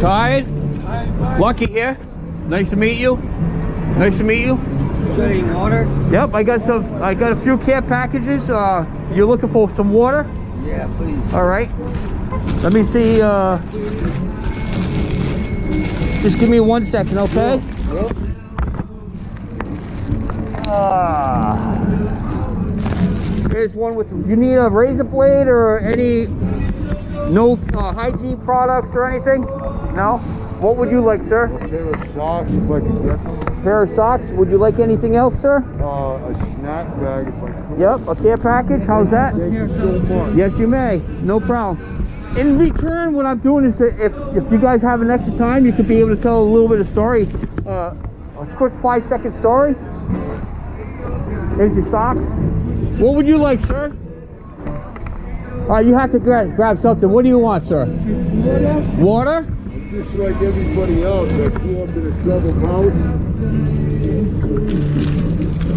Tired? Lucky here. Nice to meet you. Nice to meet you. Got any water? Yep, I got a few care packages. You're looking for some water? Yeah, please. All right. Let me see. Just give me 1 second, okay? Yep. Here's one with. You need a razor blade or any no hygiene products or anything? No. What would you like, sir? A pair of socks if I could get them. Pair of socks. Would you like anything else, sir? A snack bag if I could. Yep. A care package. How's that? Thank you so much. Yes, you may. No problem. In return, what I'm doing is that if you guys have an extra time, you could be able to tell a little bit of story. A quick 5-second story. Here's your socks. What would you like, sir? You have to grab something. What do you want, sir? Water? Water? Just like everybody else, I grew up in a troubled house.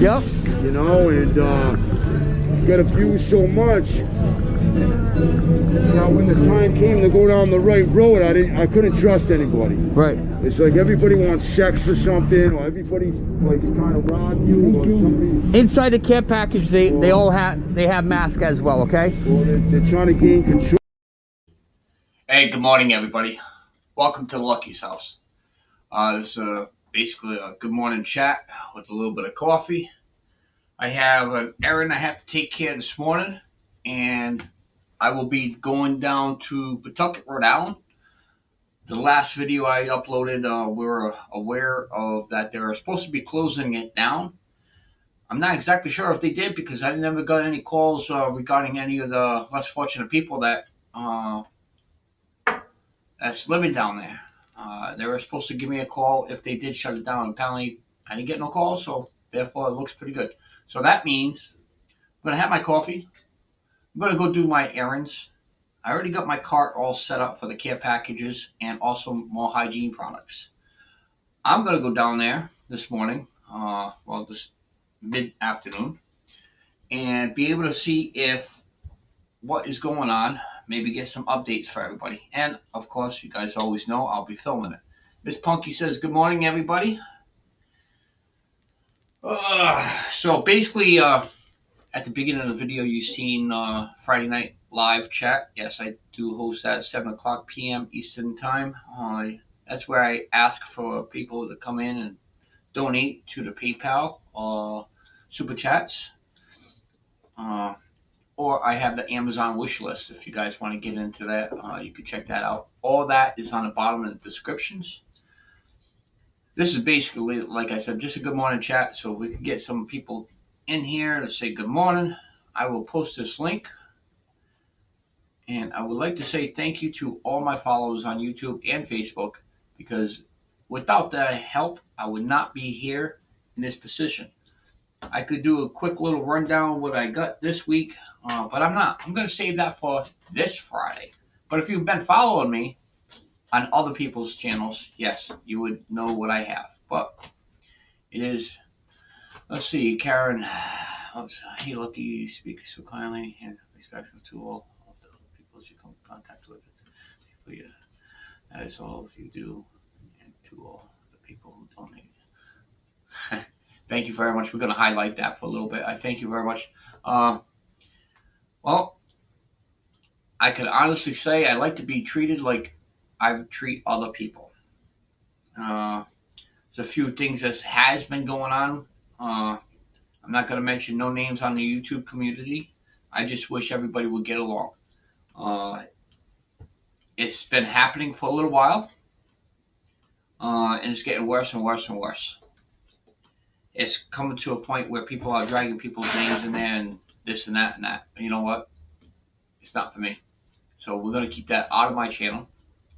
Yep. You know, and got abused so much. Now, when the time came to go down the right road, I couldn't trust anybody. Right. It's like everybody wants sex for something, or everybody's like trying to rob you, or something. Inside the care package, they all have masks as well. Okay. Or they're trying to gain control. Hey, good morning, everybody. Welcome to Lucky's house. This is basically a good morning chat with a little bit of coffee. I have an errand I have to take care of this morning, and I will be going down to Pawtucket, Rhode Island. The last video I uploaded, we were aware of that they were supposed to be closing it down. I'm not exactly sure if they did because I never got any calls regarding any of the less fortunate people that's living down there. They were supposed to give me a call if they did shut it down. Apparently, I didn't get no call, so therefore it looks pretty good. So that means I'm going to have my coffee. I'm going to go do my errands. I already got my cart all set up for the care packages and also more hygiene products. I'm going to go down there this morning, this mid-afternoon, and be able to see if what is going on, maybe get some updates for everybody. And, of course, you guys always know I'll be filming it. Miss Punky says, good morning, everybody. So basically, at the beginning of the video, you've seen Friday Night Live chat. Yes, I do host that at 7 o'clock p.m. Eastern Time. That's where I ask for people to come in and donate to the PayPal Super Chats. Or I have the Amazon wish list. If you guys want to get into that, you can check that out. All that is on the bottom of the descriptions. This is basically, like I said, just a good morning chat, so we can get some people in here to say good morning. I will post this link. And I would like to say thank you to all my followers on YouTube and Facebook, because without their help, I would not be here in this position. I could do a quick little rundown of what I got this week, but I'm not. I'm going to save that for this Friday. But if you've been following me on other people's channels, yes, you would know what I have. But it is, let's see, Karen, hey, Lucky, you speak so kindly and respectful to all of the people you come in contact with. That is all you do, and to all the people who donate. Thank you very much. We're going to highlight that for a little bit. I thank you very much. Well, I could honestly say I like to be treated like I treat other people. There's a few things that has been going on. I'm not going to mention no names on the YouTube community. I just wish everybody would get along. It's been happening for a little while, and it's getting worse and worse and worse. It's coming to a point where people are dragging people's names in there and this and that and that. And you know what? It's not for me. So we're going to keep that out of my channel.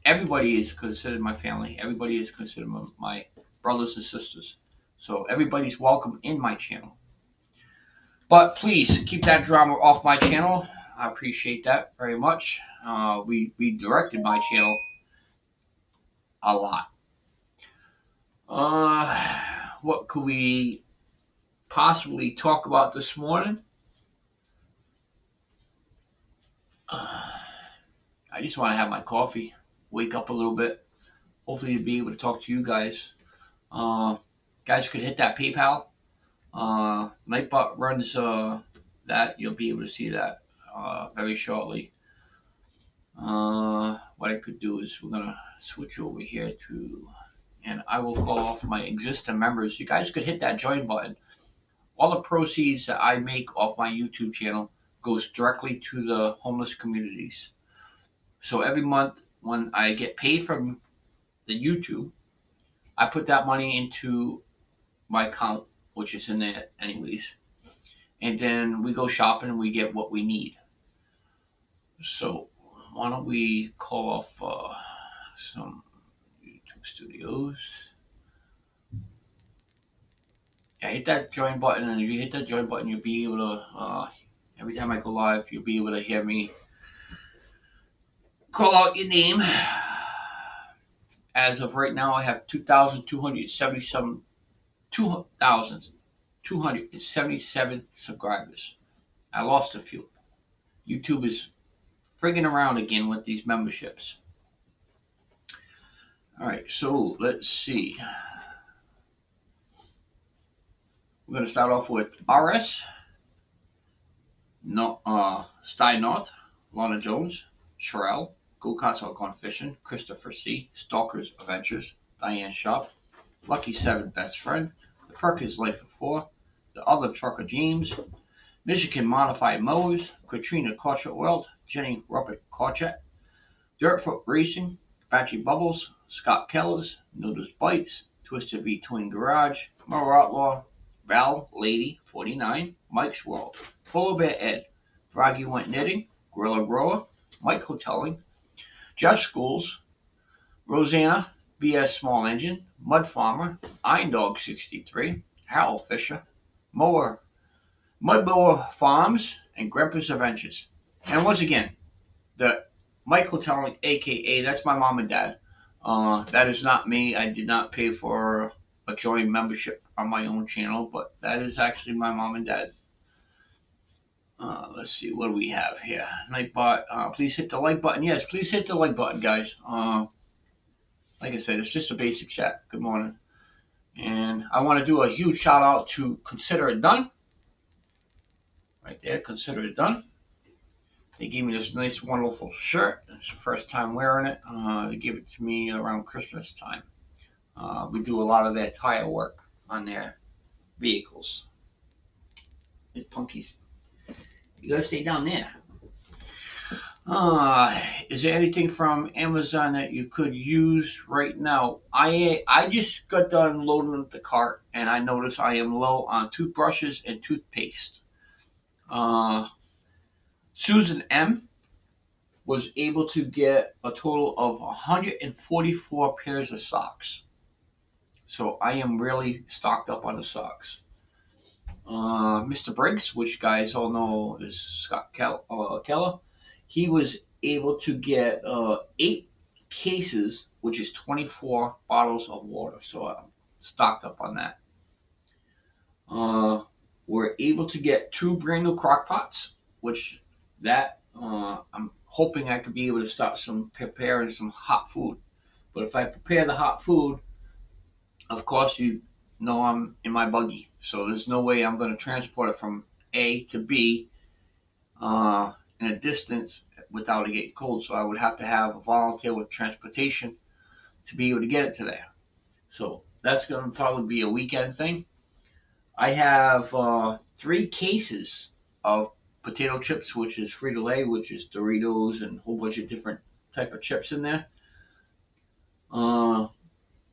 Everybody is considered my family. Everybody is considered my brothers and sisters. So everybody's welcome in my channel. But please keep that drama off my channel. I appreciate that very much. We directed my channel a lot. What could we possibly talk about this morning? I just want to have my coffee, wake up a little bit. hopefully to be able to talk to you guys. Guys could hit that PayPal. Nightbot runs that. You'll be able to see that very shortly. What I could do is we're gonna switch over here to, and I will call off my existing members. You guys could hit that join button. All the proceeds that I make off my YouTube channel goes directly to the homeless communities. So every month when I get paid from the YouTube, I put that money into my account, which is in there anyways. And then we go shopping and we get what we need. So why don't we call off some YouTube studios. Yeah, hit that join button, and if you hit that join button, you'll be able to, every time I go live, you'll be able to hear me call out your name. As of right now, I have 2,277 subscribers. I lost a few. YouTube is frigging around again with these memberships. All right, so let's see. We're going to start off with RS, Steinort, Lana Jones, Sherelle, Go Carts Out Gone Fishing, Christopher C., Stalkers Adventures, Diane Shop, Lucky 7 Best Friend, The Perkins Life of 4, The Other Trucker James, Michigan Modified Mowers, Katrina Korchet World, Jenny Rupert Korchet, Dirtfoot Racing, Apache Bubbles, Scott Kellers, Noodles Bites, Twisted V Twin Garage, Mower Outlaw, Val Lady 49, Mike's World, Polar Bear Ed, Froggy Went Knitting, Gorilla Grower, Mike Hoteling, Josh Schools, Rosanna, BS Small Engine, Mud Farmer, Iron Dog 63, Harold Fisher, Mudmower Farms, and Grandpa's Adventures. And once again, the Mike Hoteling, aka that's my mom and dad. That is not me. I did not pay for a joint membership on my own channel, but that is actually my mom and dad. Let's see, what do we have here? Nightbot, please hit the like button. Yes, please hit the like button, guys. Like I said, it's just a basic chat. Good morning. And I want to do a huge shout out to Consider It Done. Right there, Consider It Done. They gave me this nice, wonderful shirt. It's the first time wearing it. They gave it to me around Christmas time. We do a lot of their tire work on their vehicles. It's punkies. You gotta stay down there. Is there anything from Amazon that you could use right now? I just got done loading up the cart, and I noticed I am low on toothbrushes and toothpaste. Susan M. was able to get a total of 144 pairs of socks. So I am really stocked up on the socks. Mr. Briggs, which guys all know is Scott Keller, he was able to get 8 cases, which is 24 bottles of water. So I'm stocked up on that. We're able to get 2 brand new crock pots, which I'm hoping I could be able to start preparing some hot food. But if I prepare the hot food, of course you know I'm in my buggy, so there's no way I'm going to transport it from A to B in a distance without it getting cold. So I would have to have a volunteer with transportation to be able to get it to there. So that's going to probably be a weekend thing. I have 3 cases of potato chips, which is Frito-Lay, which is Doritos, and a whole bunch of different type of chips in there.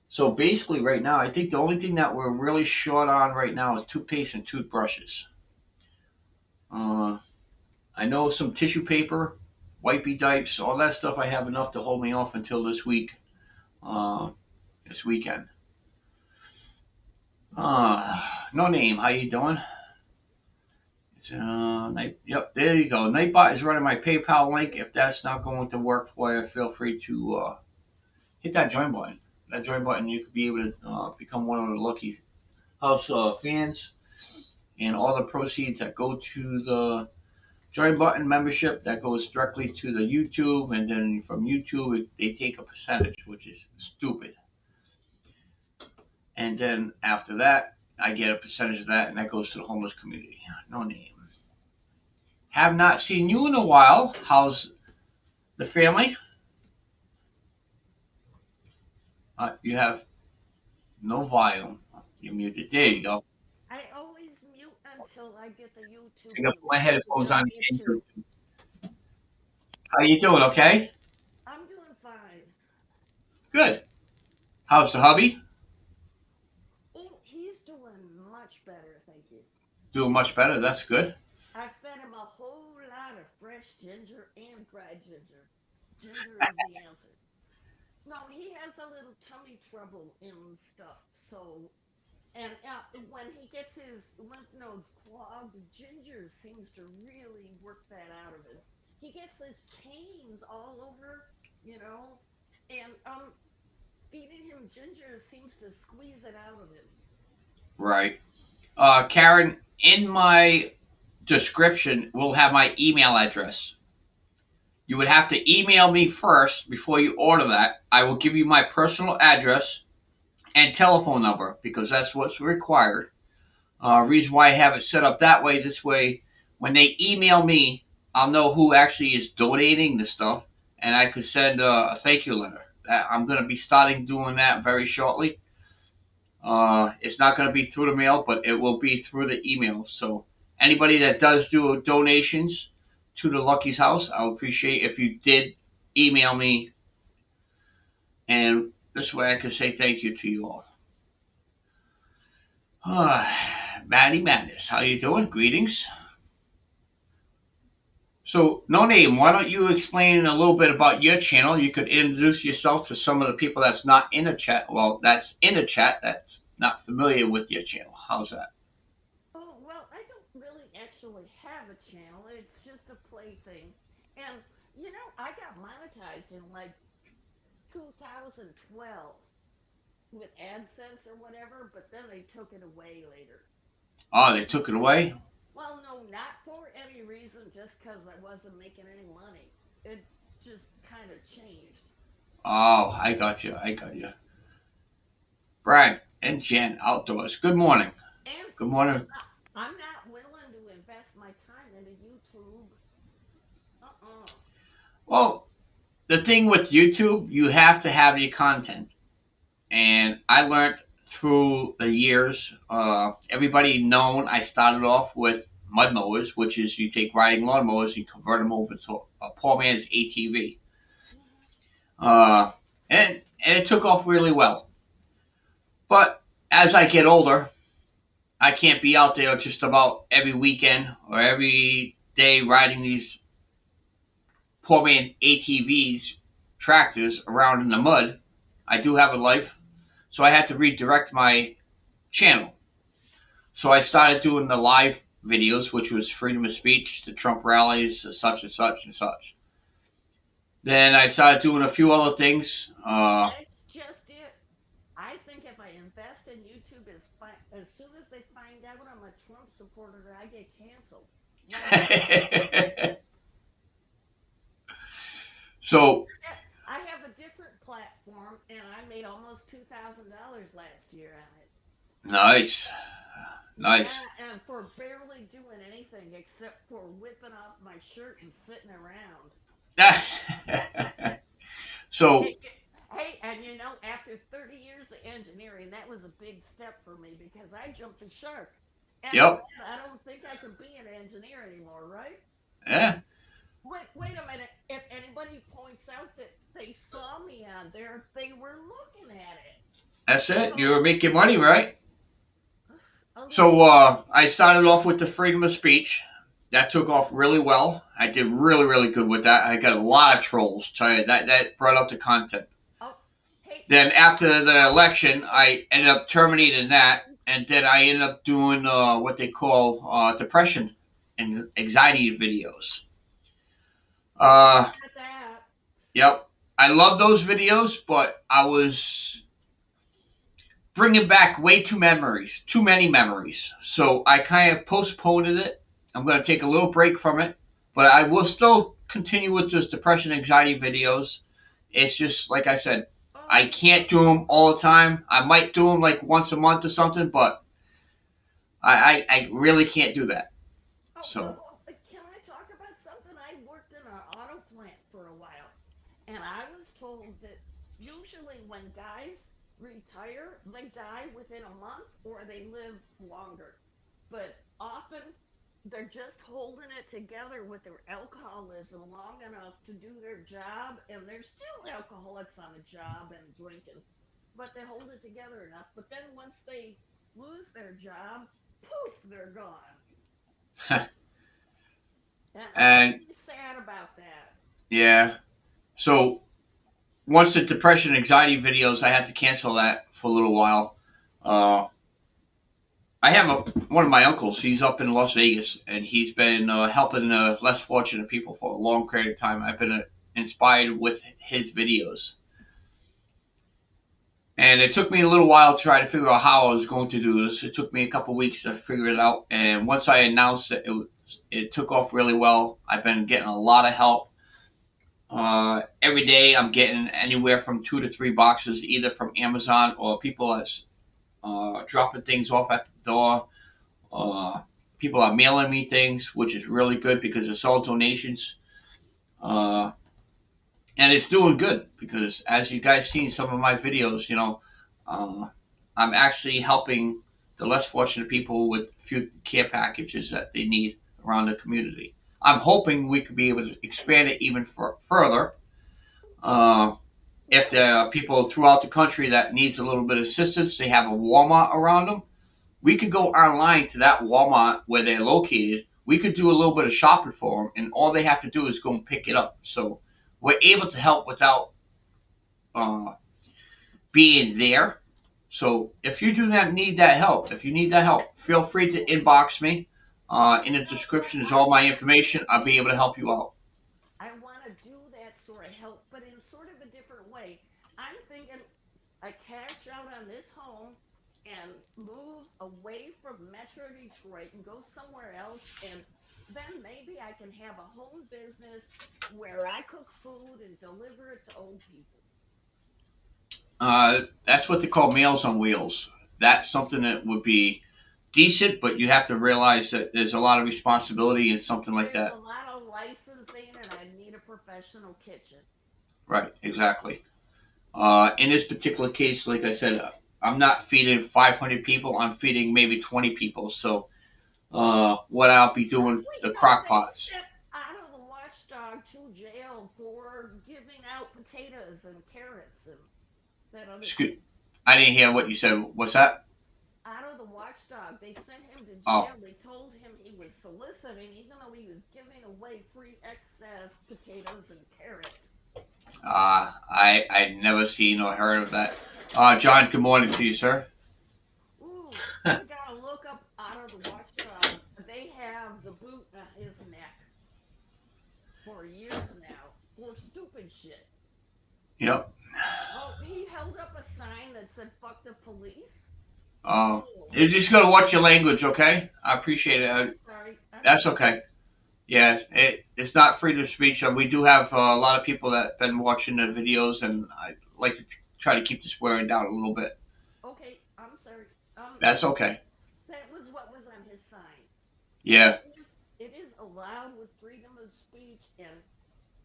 So basically right now, I think the only thing that we're really short on right now is toothpaste and toothbrushes. I know some tissue paper, wipey dipes, all that stuff I have enough to hold me off until this weekend. No name, how you doing? It's yep, there you go. Nightbot is running my PayPal link. If that's not going to work for you, feel free to hit that join button. That join button, you could be able to become one of the lucky house fans, and all the proceeds that go to the join button membership that goes directly to the YouTube, and then from YouTube they take a percentage, which is stupid. And then after that, I get a percentage of that, and that goes to the homeless community. No name. Have not seen you in a while. How's the family? You have no volume. You're muted. There you go. I always mute until I get the YouTube. I got to put my headphones on again. YouTube. How you doing? Okay. I'm doing fine. Good. How's the hubby? Oh, he's doing much better, thank you. Doing much better. That's good. I fed him a whole lot of fresh ginger and dried ginger. Ginger is the answer. No, he has a little tummy trouble and stuff, so. And when he gets his lymph nodes clogged, ginger seems to really work that out of him. He gets his pains all over, and feeding him ginger seems to squeeze it out of him. Right. Karen, in my description, we'll have my email address. You would have to email me first before you order that. I will give you my personal address and telephone number because that's what's required. Reason why I have it set up that way, this way, when they email me, I'll know who actually is donating the stuff, and I could send a thank you letter. I'm going to be starting doing that very shortly. It's not going to be through the mail, but it will be through the email. So anybody that does do donations to the Lucky's house, I would appreciate if you did email me, and this way I can say thank you to you all. Maddie Madness, how you doing? Greetings. So, No Name, why don't you explain a little bit about your channel? You could introduce yourself to some of the people that's not in a chat. Well, that's in a chat that's not familiar with your channel. How's that? Oh, well, I don't really actually have a channel. It's just a plaything. And, I got monetized in like 2012 with AdSense or whatever, but then they took it away later. Oh, they took it away? Well, no, not for any reason, just because I wasn't making any money. It just kind of changed. Oh, I got you. Brian and Jen, outdoors. Good morning. And Good morning. I'm not willing to invest my time into YouTube. Well, the thing with YouTube, you have to have your content. And I learned through the years, everybody known, I started off with mud mowers, which is you take riding lawn mowers, you convert them over to a poor man's ATV. And it took off really well. But as I get older, I can't be out there just about every weekend or every day riding these poor man ATVs, tractors around in the mud. I do have a life, so I had to redirect my channel. So I started doing the live videos, which was freedom of speech, the Trump rallies, such and such and such. Then I started doing a few other things. That's just it. I think if I invest in YouTube, as soon as they find out I'm a Trump supporter, I get canceled. So I have a different platform, and I made almost $2,000 last year on it. Nice. Yeah, and for barely doing anything except for whipping off my shirt and sitting around. So. Hey, and after 30 years of engineering, that was a big step for me because I jumped the shark. And Yep. I don't think I can be an engineer anymore, right? Yeah. Wait a minute. If anybody points out that they saw me on there, they were looking at it. That's it. You were making money, right? Okay. So I started off with the freedom of speech. That took off really well. I did really, really good with that. I got a lot of trolls. That brought up the content. Then after the election, I ended up terminating that, and then I ended up doing what they call depression and anxiety videos. Yep. I love those videos, but I was bringing back way too many memories. So I kind of postponed it. I'm going to take a little break from it, But I will still continue with those depression anxiety videos. It's just like I said, I can't do them all the time. I might do them like once a month or something, but I really can't do that. So Can I talk about something? I worked in an auto plant for a while, and I was told that usually when guys retire, they die within a month or they live longer. But often they're just holding it together with their alcoholism long enough to do their job, and they're still alcoholics on the job and drinking, but they hold it together enough. But then once they lose their job, poof, they're gone. And I'm and really sad about that. yeah, so once the depression anxiety videos, I had to cancel that for a little while. Uh, I have one of my uncles. He's up in Las Vegas, and he's been helping less fortunate people for a long period of time. I've been inspired with his videos, and it took me a little while to try to figure out how I was going to do this. It took me a couple weeks to figure it out, and once I announced it, it took off really well. I've been getting a lot of help. Every day, I'm getting anywhere from 2 to 3 boxes, either from Amazon or people that's dropping things off at the door. Uh, People are mailing me things, which is really good because it's all donations. Uh, and it's doing good because, as you guys seen some of my videos, uh, I'm actually helping the less fortunate people with few care packages that they need around the community. I'm hoping we could be able to expand it even further. Uh, if there are people throughout the country that needs a little bit of assistance, they have a Walmart around them. We could go online to that Walmart where they're located. We could do a little bit of shopping for them, and all they have to do is go and pick it up. So we're able to help without uh, being there. So if you do not need that help, if you need that help, feel free to inbox me. In the description is all my information. I'll be able to help you out. I want to do that sort of help, but in sort of a different way. I'm thinking I cash out on this home and move away from Metro Detroit and go somewhere else, and then maybe I can have a home business where I cook food and deliver it to old people. That's what they call Meals on Wheels. That's something that would be decent, but you have to realize that there's a lot of responsibility in something like There's a that. lot of licensing, and I need a professional kitchen. Right, exactly. In this particular case, like I said, I'm not feeding 500 people. I'm feeding maybe 20 people. So what I'll be doing, the crock They pots. stepped out of the watchdog to jail for giving out potatoes and carrots and that other Excuse, thing. I didn't hear what you said. What's that? Out of the watchdog, they sent him to Oh, jail. They told him he was soliciting, even though he was giving away free excess potatoes and carrots. I never seen or heard of that. John, good morning to you, sir. Ooh, you gotta look up out of the watchdog. They have the boot on his neck for years now for stupid shit. Yep. Oh, he held up a sign that said "fuck the police." Uh, Oh, you're just gonna watch your language, okay? I appreciate it. I'm sorry. I'm That's sorry. okay. Yeah, it's not freedom of speech. We do have a lot of people that have been watching the videos, and I like to try to keep the swearing down a little bit. Okay, I'm sorry. That's okay. That was what was on his sign. Yeah, It is allowed with freedom of speech, and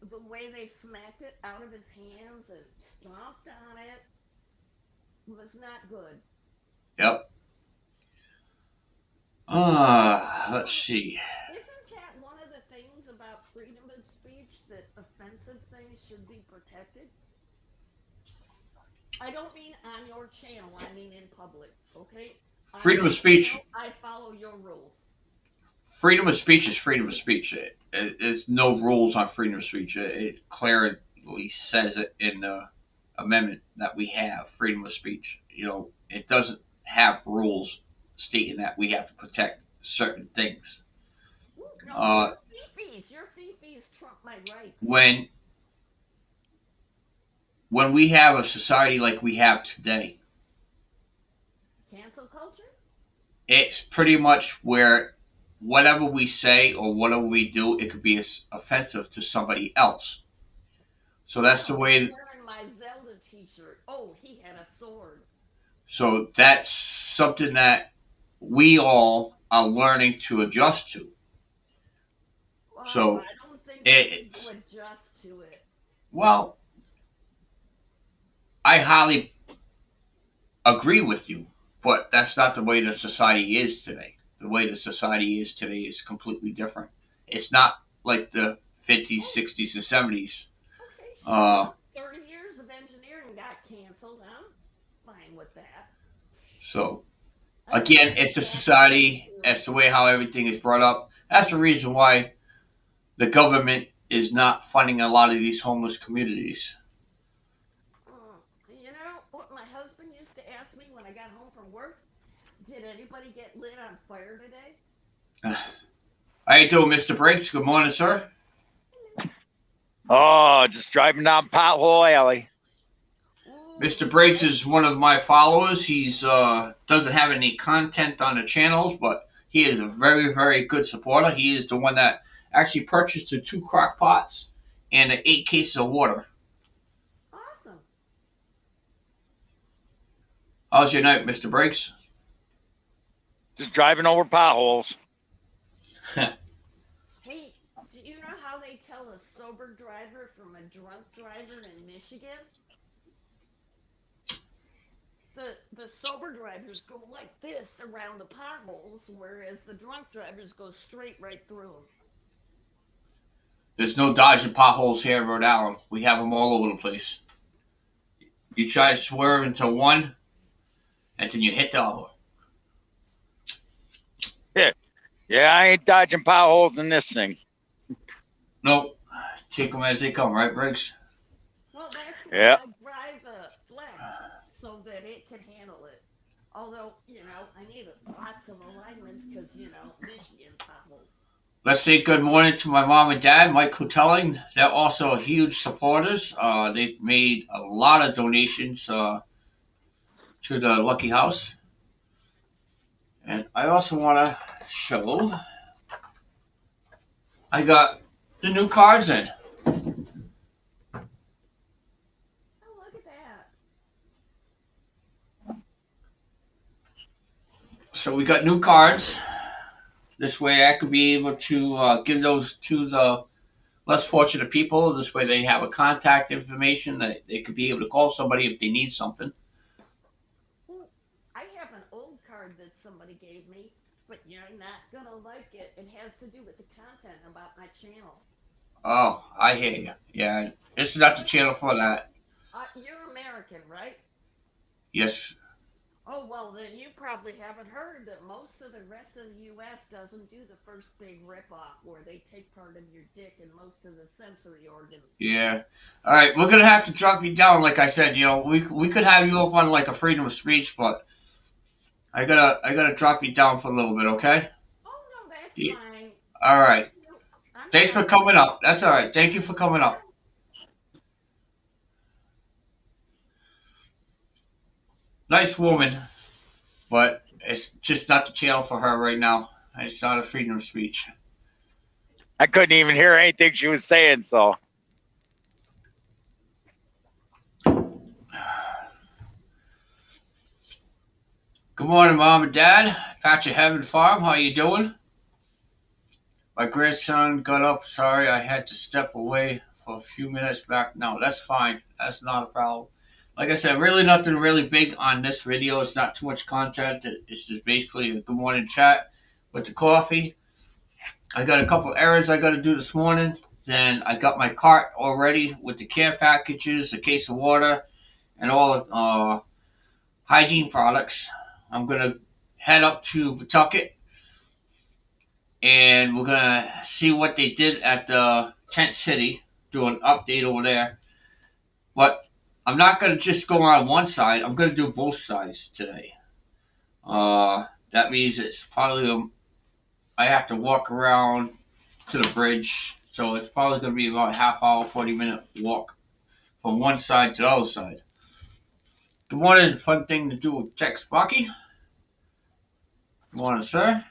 the way they smacked it out of his hands and stomped on it was not good. yep. Let's see. Isn't that one of the things about freedom of speech that offensive things should be protected? I don't mean on your channel, I mean in public, okay? On Freedom your of speech. channel, I follow your rules. Freedom of speech is freedom of speech. There's no rules on freedom of speech. It clearly says it in the amendment that we have freedom of speech. It doesn't have rules stating that we have to protect certain things. Ooh, no, Uh, your fee-fees trump my rights. when we have a society like we have today, Cancel culture? it's pretty much where whatever we say or whatever we do, it could be offensive to somebody else. So that's the Oh, way. wearing my Zelda t-shirt. Oh, he had a sword. So that's something that we all are learning to adjust to. Oh, So I don't think we need to it's adjust to it. well, I highly agree with you, but that's not the way the society is today. The way the society is today is completely different. It's not like the 50s, Oh, 60s, and 70s. okay, sure. Uh, 30 years of engineering got canceled. I'm fine with that. so I think again, we it's need a to have a break society too. as the way how everything is brought up. That's the reason why the government is not funding a lot of these homeless communities. You know what my husband used to ask me when I got home from work? Did anybody get lit on fire today? How you doing, Mr. Breaks? Good morning, sir. Oh, just driving down Pothole Alley. Mr. Ooh, Breaks hey, is one of my followers. He's doesn't have any content on the channels, but he is a very, very good supporter. He is the one that actually purchased the 2 crock pots and the 8 cases of water. awesome. How's your night, Mr. Breaks? Just driving over potholes. Hey, do you know how they tell a sober driver from a drunk driver in Michigan? The sober drivers go like this around the potholes, whereas the drunk drivers go straight right through them. There's no dodging potholes here in Rhode Island. We have them all over the place. You try to swerve into one, and then you hit the other. Yeah, I ain't dodging potholes in this thing. Nope. Take them as they come, right, Briggs? Well, that's why Yeah. I drive a flex so that it can handle it. Although, I need lots of alignments because, Michigan potholes. Let's say good morning to my mom and dad, Mike Hotelling. They're also huge supporters. They've made a lot of donations to the Lucky House. And I also want to show I got the new cards in. Oh, look at that. So we got new cards. This way I could be able to give those to the less fortunate people. This way they have a contact information that they could be able to call somebody if they need something. Ooh, I have an old card that somebody gave me, but you're not going to like it. It has to do with the content about my channel. Oh, I hear you. Yeah, this is not the channel for that. You're American, right? Yes. Oh, well, then you probably haven't heard that most of the rest of the U.S. doesn't do the first big ripoff where they take part of your dick and most of the sensory organs. Yeah. All right, we're gonna have to drop you down. Like I said, we could have you up on like a freedom of speech, but I gotta drop you down for a little bit, okay? Oh, no, that's Yeah. fine. All Thank right. you. I'm Thanks for sorry. coming up. That's all right. Thank you for coming up. Nice woman, but it's just not the channel for her right now. It's not a freedom of speech. I couldn't even hear anything she was saying, so. Good morning, Mom and Dad. Got your Heaven Farm. How you doing? My grandson got up. Sorry, I had to step away for a few minutes back. No, that's fine. That's not a problem. Like I said, really nothing really big on this video. It's not too much content. It's just basically a good morning chat with the coffee. I got a couple errands I got to do this morning. Then I got my cart already with the care packages, a case of water, and all hygiene products. I'm gonna head up to Pawtucket and we're gonna see what they did at the tent city, do an update over there. But I'm not gonna just go on one side. I'm gonna do both sides today. That means it's probably I have to walk around to the bridge, so it's probably gonna be about a half hour, 40-minute walk from one side to the other side. Good morning, fun thing to do with Jack Sparky. Good morning, sir.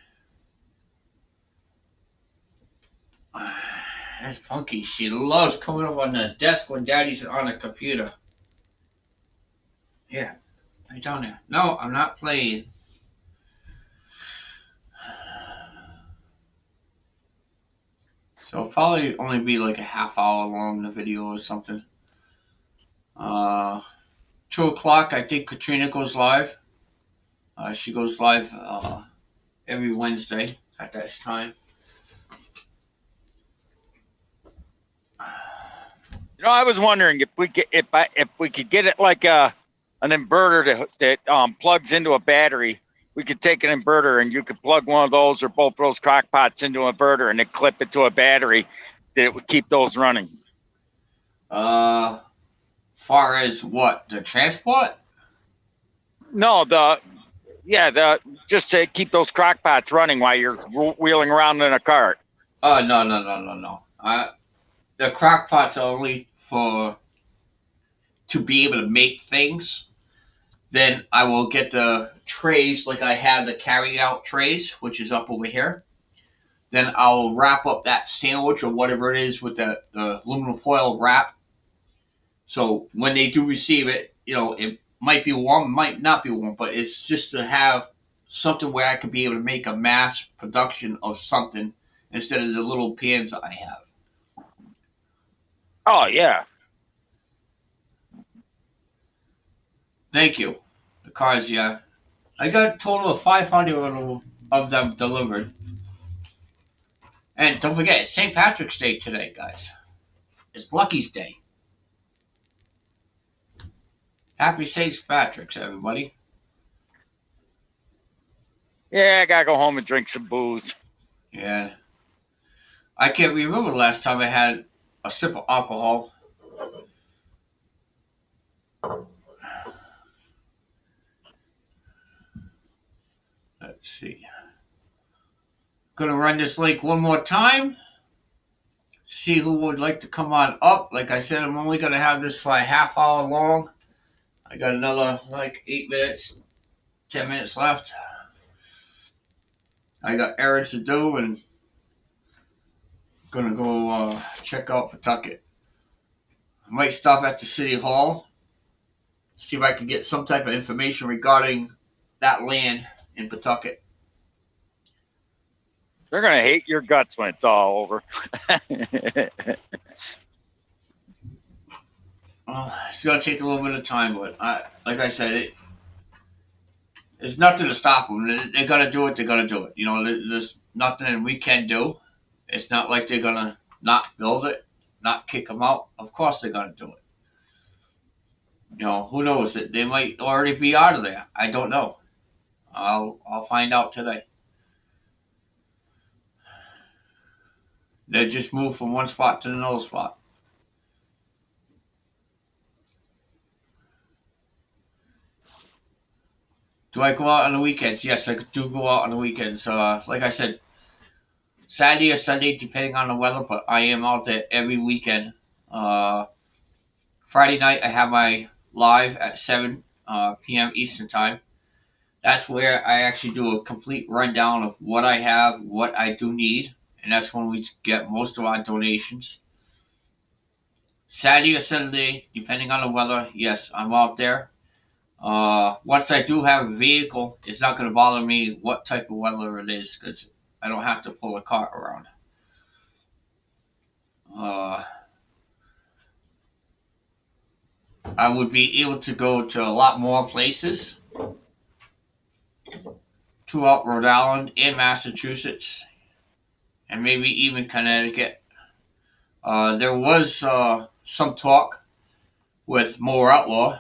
That's Funky. She loves coming up on the desk when Daddy's on the computer. Yeah, right down there. No, I'm not playing. So it'll probably only be like a half hour long, the video or something. 2 o'clock, I think Katrina goes live. She goes live every Wednesday at that time. You know, I was wondering if we could get it like an inverter that plugs into a battery. We could take an inverter and you could plug one of those or both those crock pots into an inverter and then clip it to a battery that it would keep those running. Far as what, the transport? No, just to keep those crock pots running while you're wheeling around in a cart. Oh, no. The crock pots are only to be able to make things. Then I will get the trays, like I have the carry out trays, which is up over here. Then I'll wrap up that sandwich or whatever it is with the aluminum foil wrap. So when they do receive it, it might be warm, might not be warm, but it's just to have something where I could be able to make a mass production of something instead of the little pans I have. Oh, yeah. Thank you. The cards, yeah. I got a total of 500 of them delivered. And don't forget, it's St. Patrick's Day today, guys. It's Lucky's Day. Happy St. Patrick's, everybody. Yeah, I gotta go home and drink some booze. Yeah. I can't remember the last time I had a sip of alcohol. Let's see. Gonna run this link one more time. See who would like to come on up. Like I said, I'm only gonna have this for a half hour long. I got another like 8 minutes, 10 minutes left. I got errands to do and gonna go check out Pawtucket. I might stop at the city hall, see if I can get some type of information regarding that land in Pawtucket. They're gonna hate your guts when it's all over. It's gonna take a little bit of time, but like I said, there's nothing to stop them. They're gonna do it. They're gonna do it. There's nothing we can do. It's not like they're gonna not build it, not kick them out. Of course they're gonna do it. Who knows? They might already be out of there. I don't know. I'll find out today. They just moved from one spot to another spot. Do I go out on the weekends? Yes, I do go out on the weekends. Like I said, Saturday or Sunday, depending on the weather, but I am out there every weekend. Friday night, I have my live at 7 p.m. Eastern Time. That's where I actually do a complete rundown of what I have, what I do need, and that's when we get most of our donations. Saturday or Sunday, depending on the weather, yes, I'm out there. Once I do have a vehicle, it's not going to bother me what type of weather it is because I don't have to pull a cart around. I would be able to go to a lot more places throughout Rhode Island and Massachusetts, and maybe even Connecticut. There was some talk with More Outlaw.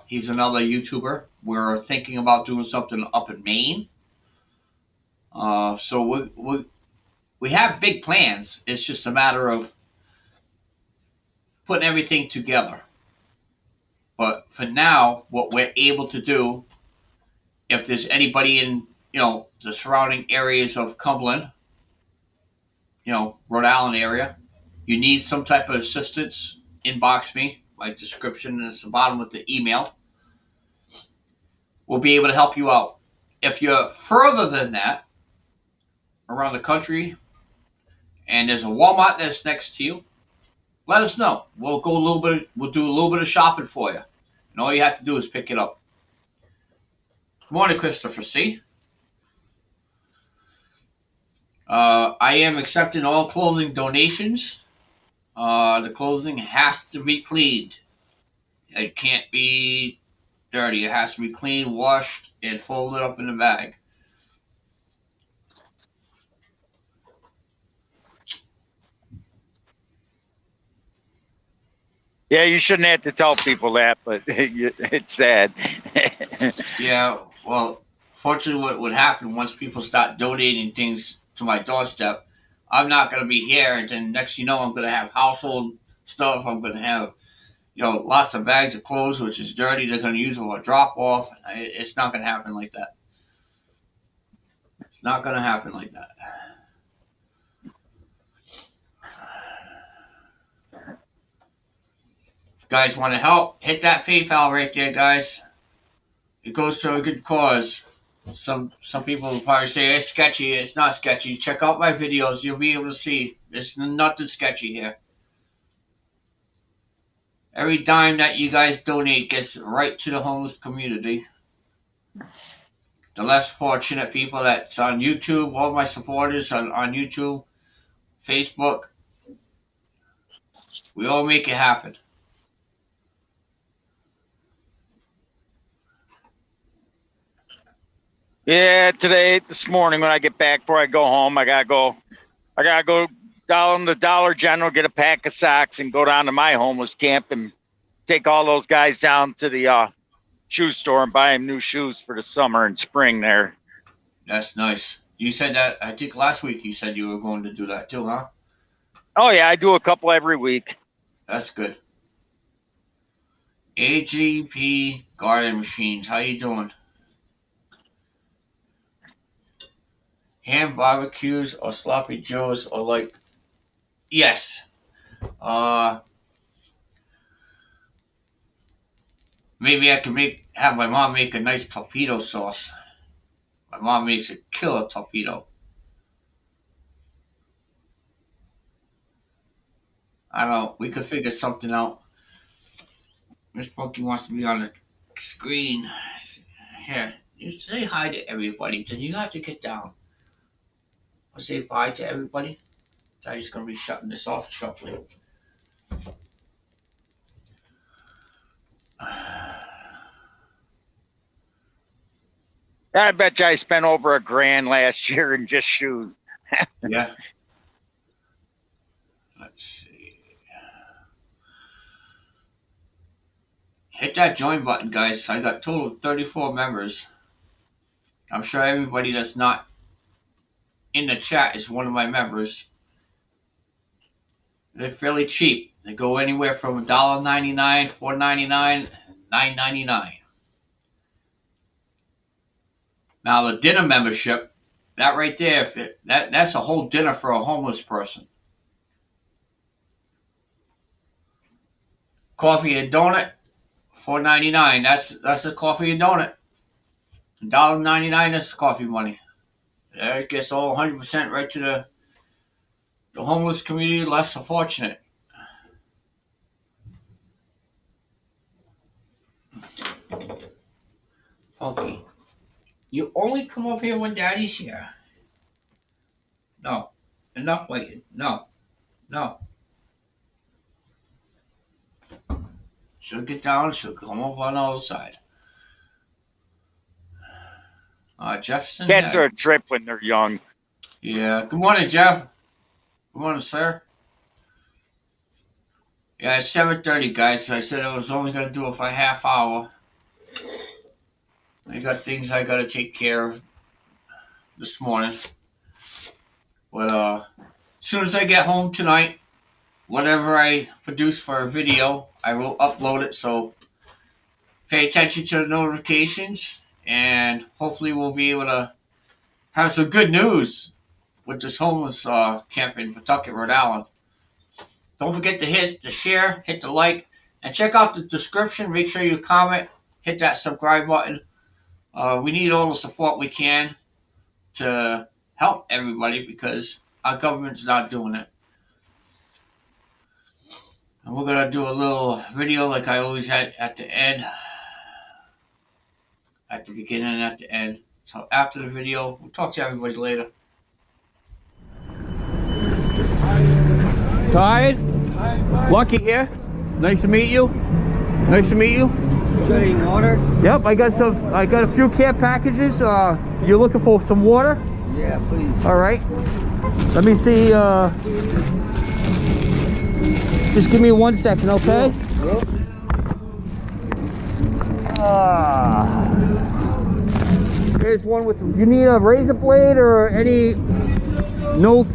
He's another YouTuber. We're thinking about doing something up in Maine. So we have big plans. It's just a matter of putting everything together. But for now, what we're able to do, if there's anybody in the surrounding areas of Cumberland, Rhode Island area, you need some type of assistance, inbox me. My description is the bottom with the email. We'll be able to help you out. If you're further than that, around the country, and there's a Walmart that's next to you, let us know. We'll go a little bit. We'll do a little bit of shopping for you, and all you have to do is pick it up. Morning, Christopher C. I am accepting all clothing donations. The clothing has to be cleaned. It can't be dirty. It has to be cleaned, washed, and folded up in a bag. Yeah, you shouldn't have to tell people that, but it's sad. Yeah, well, fortunately, what would happen once people start donating things to my doorstep, I'm not going to be here, and then next you know, I'm going to have household stuff. I'm going to have, lots of bags of clothes, which is dirty. They're going to use for a drop off. It's not going to happen like that. It's not going to happen like that. If you guys want to help, hit that PayPal right there, guys. It goes to a good cause. Some people will probably say it's sketchy. It's not sketchy. Check out my videos. You'll be able to see. There's nothing sketchy here. Every dime that you guys donate gets right to the homeless community. The less fortunate people that's on YouTube, all my supporters on YouTube, Facebook, we all make it happen. Yeah, this morning when I get back before I go home, I gotta go down to Dollar General, get a pack of socks, and go down to my homeless camp and take all those guys down to the shoe store and buy them new shoes for the summer and spring there. That's nice. You said that, I think last week you said you were going to do that too, huh? Oh yeah, I do a couple every week. That's good. AGP Garden Machines, how you doing? Ham barbecues or sloppy joes or like, yes. Maybe I can have my mom make a nice torpedo sauce. My mom makes a killer torpedo. I don't know. We could figure something out. Miss Punky wants to be on the screen. Here, you say hi to everybody. Then you have to get down. I'll say bye to everybody. Daddy's gonna be shutting this off shortly. I bet you I spent over $1,000 last year in just shoes. Yeah. Let's see. Hit that join button, guys. I got total of 34 members. I'm sure everybody that's not in the chat is one of my members. They're fairly cheap. They go anywhere from $1.99, $4.99, $9.99. Now the dinner membership, that right there, that's a whole dinner for a homeless person. Coffee and donut, $4.99. That's a coffee and donut. $1.99. That's coffee money. It gets all 100% right to the homeless community, less fortunate. Funky. You only come over here when Daddy's here. No. Enough waiting. No. No. She'll get down. She'll come over on the other side. Jefferson. Cats are a trip when they're young. Yeah. Good morning, Jeff. Good morning, sir. Yeah, it's 7:30, guys. I said I was only going to do it for a half hour. I got things I got to take care of this morning. But as soon as I get home tonight, whatever I produce for a video, I will upload it. So pay attention to the notifications, and hopefully we'll be able to have some good news with this homeless camp in Pawtucket, Rhode Island. Don't forget to hit the share, hit the like, and check out the description. Make sure you comment, hit that subscribe button. We need all the support we can to help everybody, because our government's not doing it. And we're gonna do a little video like I always had at the end, at the beginning and at the end. So after the video, we'll talk to everybody later. Tired? Lucky here. Nice to meet you. Nice to meet you. Good in water? Yep, I got a few care packages. You're looking for some water? Yeah, please. All right. Let me see. Just give me 1 second, okay? Here's one with. You need a razor blade or any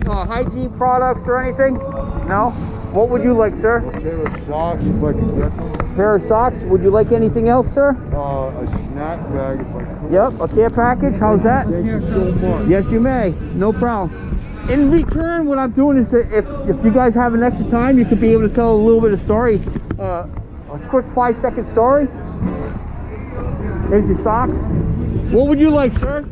hygiene products or anything? No. What would you like, sir? A pair of socks if I can get them. Pair of socks. Would you like anything else, sir? A snack bag if I could. Yep. A care package. How's that? Thank you so much. Yes, you may. No problem. In return, what I'm doing is that if you guys have an extra time, you could be able to tell a little bit of story. A quick 5-second story. Here's your socks. What would you like, sir?